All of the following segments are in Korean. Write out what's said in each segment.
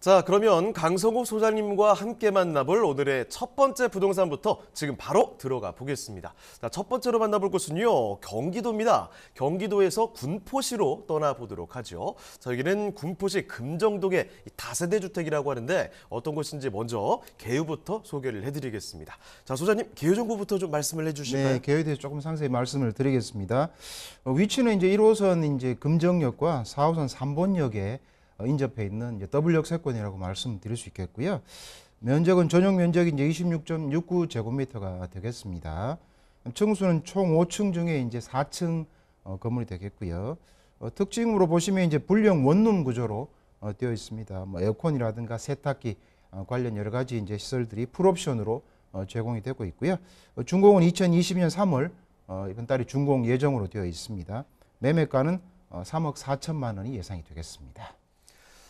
자, 그러면 강성욱 소장님과 함께 만나볼 오늘의 첫 번째 부동산부터 지금 바로 들어가 보겠습니다. 자, 첫 번째로 만나볼 곳은요, 경기도입니다. 경기도에서 군포시로 떠나보도록 하죠. 자, 여기는 군포시 금정동의 다세대 주택이라고 하는데 어떤 곳인지 먼저 개요부터 소개를 해드리겠습니다. 자, 소장님, 개요 정보부터 좀 말씀을 해주실까요? 네, 개요에 대해서 조금 상세히 말씀을 드리겠습니다. 위치는 이제 1호선 이제 금정역과 4호선 3번역에 인접해 있는 이제 더블 역세권이라고 말씀드릴 수 있겠고요. 면적은 전용 면적이 이제 26.69제곱미터가 되겠습니다. 층수는 총 5층 중에 이제 4층 건물이 되겠고요. 특징으로 보시면 이제 불량 원룸 구조로 되어 있습니다. 뭐 에어컨이라든가 세탁기 관련 여러 가지 이제 시설들이 풀옵션으로 제공이 되고 있고요. 준공은 2022년 3월 이번 달에 준공 예정으로 되어 있습니다. 매매가는 3억 4천만 원이 예상이 되겠습니다.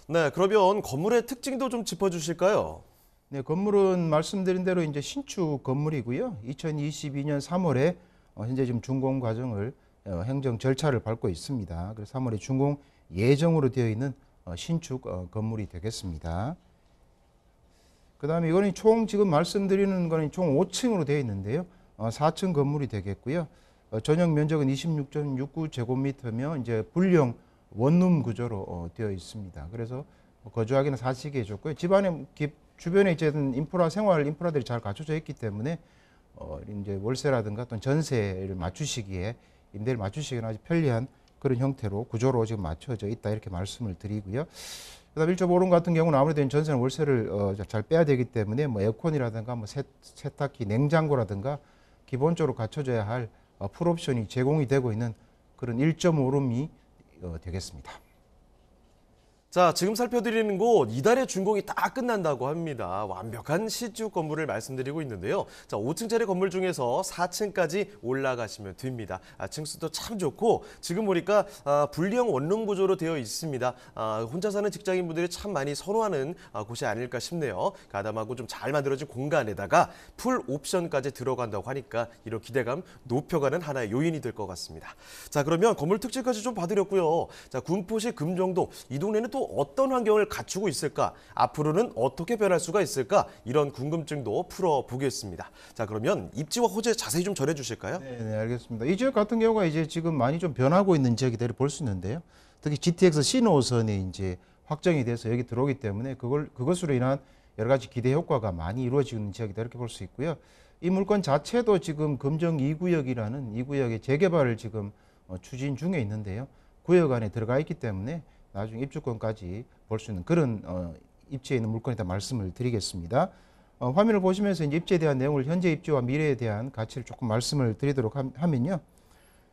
네, 그러면 건물의 특징도 좀 짚어주실까요? 네, 건물은 말씀드린 대로 이제 신축 건물이고요. 2022년 3월에 현재 지금 준공 과정을 행정 절차를 밟고 있습니다. 그래서 3월에 준공 예정으로 되어 있는 신축 건물이 되겠습니다. 그다음에 이거는 총 지금 말씀드리는 거는 총 5층으로 되어 있는데요. 4층 건물이 되겠고요. 전용 면적은 26.69제곱미터며 이제 불량 원룸 구조로 되어 있습니다. 그래서 거주하기는 사시기에 좋고요. 집안에 주변에 이제 인프라 생활 인프라들이 잘 갖춰져 있기 때문에 이제 월세라든가 또는 전세를 맞추시기에 임대를 맞추시기에 아주 편리한 그런 형태로 구조로 지금 맞춰져 있다 이렇게 말씀을 드리고요. 그다음 1.5룸 같은 경우는 아무래도 전세는 월세를 잘 빼야 되기 때문에 뭐 에어컨이라든가 뭐 세탁기, 냉장고라든가 기본적으로 갖춰져야 할 풀옵션이 제공이 되고 있는 그런 1.5룸이 되겠습니다. 자, 지금 살펴드리는 곳 이달에 준공이 다 끝난다고 합니다. 완벽한 시축 건물을 말씀드리고 있는데요. 자, 5층짜리 건물 중에서 4층까지 올라가시면 됩니다. 층수도 참 좋고 지금 보니까 분리형 원룸 구조로 되어 있습니다. 혼자 사는 직장인분들이 참 많이 선호하는 곳이 아닐까 싶네요. 가담하고 좀 잘 만들어진 공간에다가 풀 옵션까지 들어간다고 하니까 이런 기대감 높여가는 하나의 요인이 될 것 같습니다. 자, 그러면 건물 특징까지 좀 봐드렸고요. 자, 군포시 금정동 이 동네는 또 어떤 환경을 갖추고 있을까? 앞으로는 어떻게 변할 수가 있을까? 이런 궁금증도 풀어보겠습니다. 자, 그러면 입지와 호재 자세히 좀 전해주실까요? 네, 알겠습니다. 이 지역 같은 경우가 이제 지금 많이 좀 변하고 있는 지역이대로 볼 수 있는데요. 특히 GTX 신호선이 이제 확정이 돼서 여기 들어오기 때문에 그것으로 인한 여러 가지 기대 효과가 많이 이루어지고 있는 지역이다 이렇게 볼 수 있고요. 이 물건 자체도 지금 금정 2구역이라는 2구역의 재개발을 지금 추진 중에 있는데요. 구역 안에 들어가 있기 때문에 나중에 입주권까지 볼 수 있는 그런 입지에 있는 물건이다 말씀을 드리겠습니다. 화면을 보시면서 이제 입지에 대한 내용을 현재 입지와 미래에 대한 가치를 조금 말씀을 드리도록 하면요.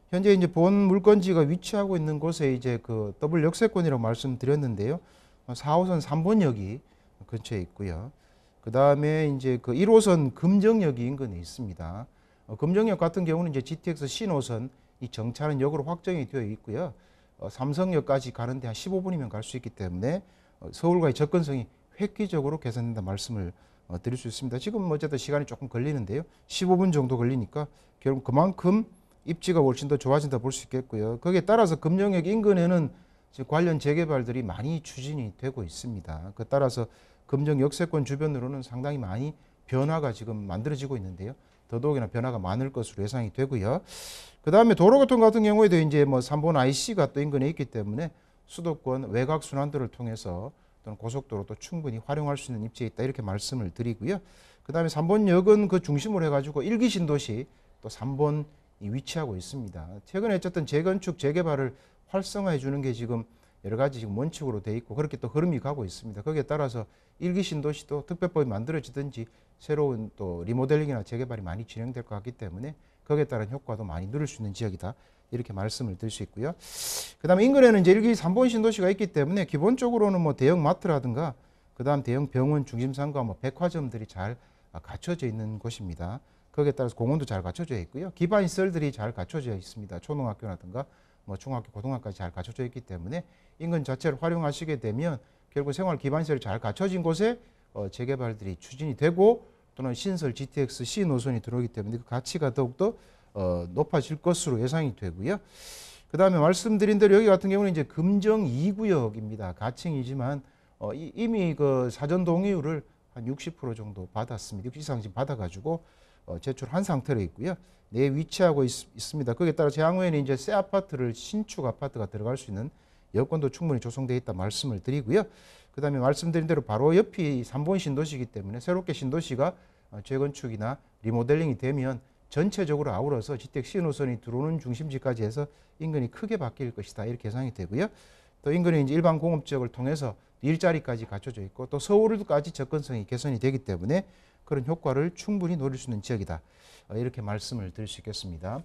현재 이제 본 물건지가 위치하고 있는 곳에 이제 그 더블 역세권이라고 말씀드렸는데요. 4호선 3번역이 근처에 있고요. 그 다음에 이제 그 1호선 금정역이 인근에 있습니다. 금정역 같은 경우는 이제 GTX 신호선 이 정차는 역으로 확정이 되어 있고요. 삼성역까지 가는데 한 15분이면 갈 수 있기 때문에 서울과의 접근성이 획기적으로 개선된다 말씀을 드릴 수 있습니다. 지금 어쨌든 시간이 조금 걸리는데요. 15분 정도 걸리니까 결국 그만큼 입지가 훨씬 더 좋아진다 볼 수 있겠고요. 거기에 따라서 금정역 인근에는 관련 재개발들이 많이 추진이 되고 있습니다. 그 따라서 금정 역세권 주변으로는 상당히 많이 변화가 지금 만들어지고 있는데요. 더더욱이나 변화가 많을 것으로 예상이 되고요. 그 다음에 도로교통 같은 경우에도 이제 뭐 3번 IC가 또 인근에 있기 때문에 수도권 외곽 순환도를 통해서 또는 고속도로도 충분히 활용할 수 있는 입지에 있다 이렇게 말씀을 드리고요. 그 다음에 3번역은 그 중심으로 해가지고 1기 신도시 또 3번이 위치하고 있습니다. 최근에 어쨌든 재건축 재개발을 활성화해 주는 게 지금 여러 가지 지금 원칙으로 돼 있고 그렇게 또 흐름이 가고 있습니다. 거기에 따라서 1기 신도시도 특별법이 만들어지든지 새로운 또 리모델링이나 재개발이 많이 진행될 것 같기 때문에 거기에 따른 효과도 많이 누릴 수 있는 지역이다. 이렇게 말씀을 드릴 수 있고요. 그 다음에 인근에는 이제 1기 3번 신도시가 있기 때문에 기본적으로는 뭐 대형 마트라든가 그 다음 대형 병원 중심상가 뭐 백화점들이 잘 갖춰져 있는 곳입니다. 거기에 따라서 공원도 잘 갖춰져 있고요. 기반 시설들이 잘 갖춰져 있습니다. 초등학교라든가 뭐 중학교, 고등학교까지 잘 갖춰져 있기 때문에 인근 자체를 활용하시게 되면 결국 생활 기반 시설이 잘 갖춰진 곳에 재개발들이 추진이 되고 또는 신설 GTX C 노선이 들어오기 때문에 그 가치가 더욱더 높아질 것으로 예상이 되고요. 그 다음에 말씀드린 대로 여기 같은 경우는 이제 금정 2구역입니다. 가칭이지만 이미 그 사전 동의율을 한 60% 정도 받았습니다. 60 이상 지금 받아가지고 제출한 상태로 있고요. 내에 위치하고 있습니다. 거기에 따라서 향후에는 이제 새 아파트를 신축 아파트가 들어갈 수 있는 여건도 충분히 조성되어 있다 말씀을 드리고요. 그다음에 말씀드린 대로 바로 옆이 3본 신도시이기 때문에 새롭게 신도시가 재건축이나 리모델링이 되면 전체적으로 아울러서 GTX 신호선이 들어오는 중심지까지 해서 인근이 크게 바뀔 것이다 이렇게 예상이 되고요. 또 인근에 이제 일반 공업 지역을 통해서 일자리까지 갖춰져 있고 또 서울까지 접근성이 개선이 되기 때문에 그런 효과를 충분히 노릴 수 있는 지역이다 이렇게 말씀을 드릴 수 있겠습니다.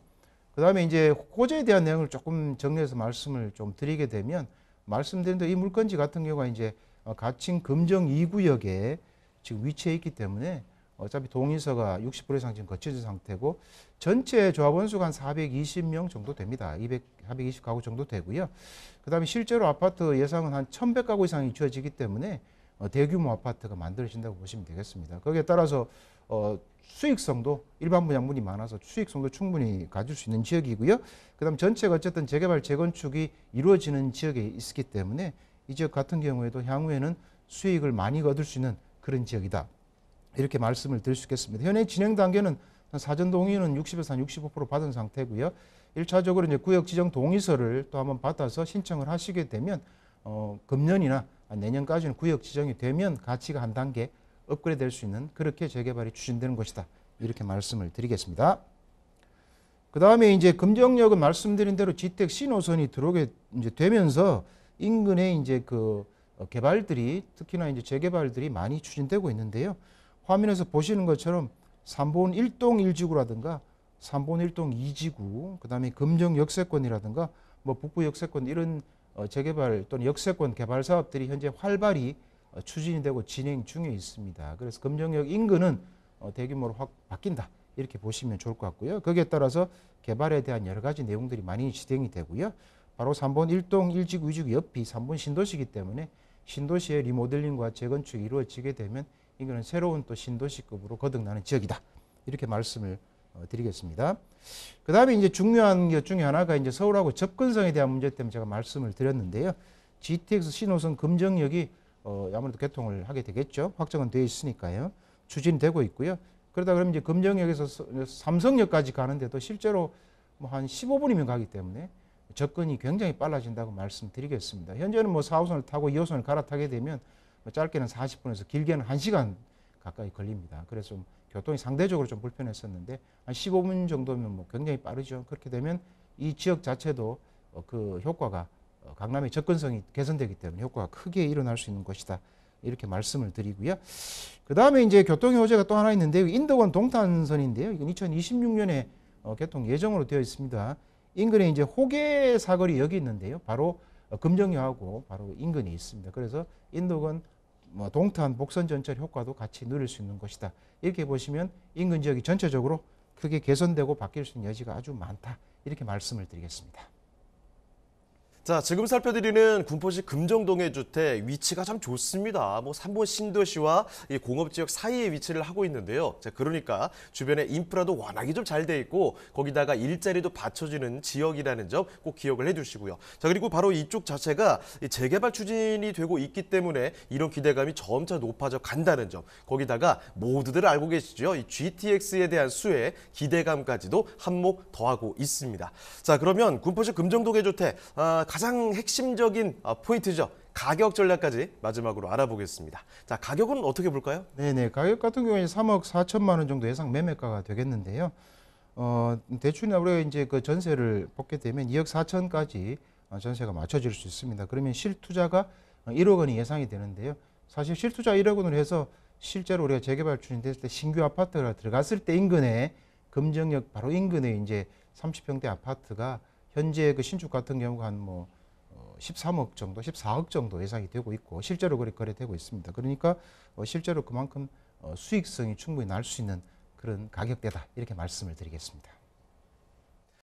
그다음에 이제 호재에 대한 내용을 조금 정리해서 말씀을 좀 드리게 되면 말씀드린 대로 이 물건지 같은 경우가 이제 가칭 금정 2구역에 지금 위치해 있기 때문에 어차피 동의서가 60% 이상 지금 거쳐진 상태고 전체 조합원 수가 한 420명 정도 됩니다. 420가구 정도 되고요. 그다음에 실제로 아파트 예상은 한 1,100가구 이상이 지어지기 때문에 대규모 아파트가 만들어진다고 보시면 되겠습니다. 거기에 따라서 수익성도 일반 분양분이 많아서 수익성도 충분히 가질 수 있는 지역이고요. 그다음 전체가 어쨌든 재개발 재건축이 이루어지는 지역에 있기 때문에 이 지역 같은 경우에도 향후에는 수익을 많이 얻을 수 있는 그런 지역이다. 이렇게 말씀을 드릴 수 있겠습니다. 현재 진행 단계는 사전 동의는 60에서 한 65% 받은 상태고요. 1차적으로 이제 구역 지정 동의서를 또 한번 받아서 신청을 하시게 되면 금년이나 내년까지는 구역 지정이 되면 가치가 한 단계 업그레이드 될 수 있는 그렇게 재개발이 추진되는 것이다. 이렇게 말씀을 드리겠습니다. 그 다음에 이제 금정역은 말씀드린 대로 GTX 신호선이 들어오게 이제 되면서 인근에 이제 그 개발들이 특히나 이제 재개발들이 많이 추진되고 있는데요. 화면에서 보시는 것처럼 3본 1동 1지구라든가 3본 1동 2지구, 그 다음에 금정 역세권이라든가 뭐 북부 역세권 이런 재개발 또는 역세권 개발 사업들이 현재 활발히 추진이 되고 진행 중에 있습니다. 그래서 금정역 인근은 대규모로 확 바뀐다. 이렇게 보시면 좋을 것 같고요. 거기에 따라서 개발에 대한 여러 가지 내용들이 많이 진행이 되고요. 바로 3본 1동 1지구 2지구 옆이 3본 신도시이기 때문에 신도시의 리모델링과 재건축이 이루어지게 되면 이거는 새로운 또 신도시급으로 거듭나는 지역이다. 이렇게 말씀을 드리겠습니다. 그 다음에 이제 중요한 것 중에 하나가 이제 서울하고 접근성에 대한 문제 때문에 제가 말씀을 드렸는데요. GTX 신호선 금정역이 아무래도 개통을 하게 되겠죠. 확정은 되어 있으니까요. 추진되고 있고요. 그러다 그러면 이제 금정역에서 삼성역까지 가는데도 실제로 뭐 한 15분이면 가기 때문에 접근이 굉장히 빨라진다고 말씀드리겠습니다. 현재는 뭐 4호선을 타고 2호선을 갈아타게 되면 짧게는 40분에서 길게는 1시간 가까이 걸립니다. 그래서 좀 교통이 상대적으로 좀 불편했었는데 한 15분 정도면 뭐 굉장히 빠르죠. 그렇게 되면 이 지역 자체도 그 효과가 강남의 접근성이 개선되기 때문에 효과가 크게 일어날 수 있는 것이다. 이렇게 말씀을 드리고요. 그 다음에 이제 교통의 호재가 또 하나 있는데 인덕원 동탄선인데요. 이건 2026년에 개통 예정으로 되어 있습니다. 인근에 이제 호계 사거리 여기 있는데요. 바로 금정역하고 바로 인근에 있습니다. 그래서 인덕원 동탄 복선 전철 효과도 같이 누릴 수 있는 것이다. 이렇게 보시면 인근 지역이 전체적으로 크게 개선되고 바뀔 수 있는 여지가 아주 많다. 이렇게 말씀을 드리겠습니다. 자, 지금 살펴드리는 군포시 금정동의 주택 위치가 참 좋습니다. 뭐 3본 신도시와 이 공업지역 사이에 위치를 하고 있는데요. 자, 그러니까 주변에 인프라도 워낙에 좀 잘 돼 있고 거기다가 일자리도 받쳐주는 지역이라는 점 꼭 기억을 해두시고요. 자, 그리고 바로 이쪽 자체가 재개발 추진이 되고 있기 때문에 이런 기대감이 점차 높아져 간다는 점. 거기다가 모두들 알고 계시죠? 이 GTX에 대한 수혜, 기대감까지도 한몫 더하고 있습니다. 자, 그러면 군포시 금정동의 주택 가장 핵심적인 포인트죠. 가격 전략까지 마지막으로 알아보겠습니다. 자, 가격은 어떻게 볼까요? 네네. 가격 같은 경우에 3억 4천만 원 정도 예상 매매가가 되겠는데요. 대출이나 우리가 이제 그 전세를 뽑게 되면 2억 4천까지 전세가 맞춰질 수 있습니다. 그러면 실투자가 1억 원이 예상이 되는데요. 사실 실투자 1억 원으로 해서 실제로 우리가 재개발 추진됐을 때 신규 아파트가 들어갔을 때 인근에 금정역 바로 인근에 이제 30평대 아파트가 현재 그 신축 같은 경우가 한 뭐 13억 정도, 14억 정도 예상이 되고 있고 실제로 거래되고 있습니다. 그러니까 실제로 그만큼 수익성이 충분히 날 수 있는 그런 가격대다 이렇게 말씀을 드리겠습니다.